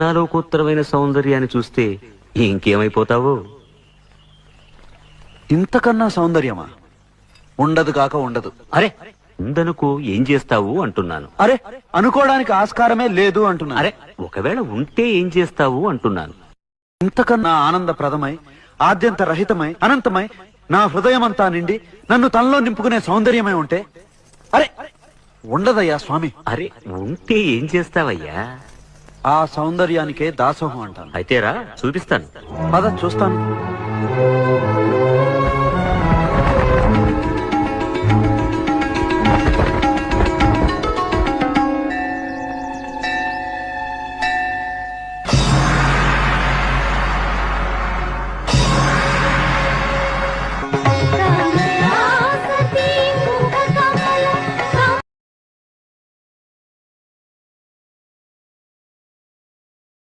నాలోకోత్తరమైన సౌందర్యాన్ని చూస్తే ఇంకేమైపోతావో. ఇంతకన్నా సౌందర్యమా? ఉండదు కాక ఉండదు. అరే ఉందనుకో ఏం చేస్తావు అంటున్నాను. అరే అనుకోవడానికి ఆస్కారమే లేదు అంటున్నా. అరే ఒకవేళ ఉంటే ఏం చేస్తావు అంటున్నాను. ఇంతకన్నా ఆనందప్రదమై, ఆద్యంత రహితమై, అనంతమై, నా హృదయమంతా నిండి నన్ను తనలో నింపుకునే సౌందర్యమై ఉంటే అరే ఉండదయ్యా స్వామి. అరే ఉంటే ఏం చేస్తావయ్యా? ఆ సౌందర్యానికే దాసోహం అంటాను. అయితేరా చూపిస్తాను. పద చూస్తాను.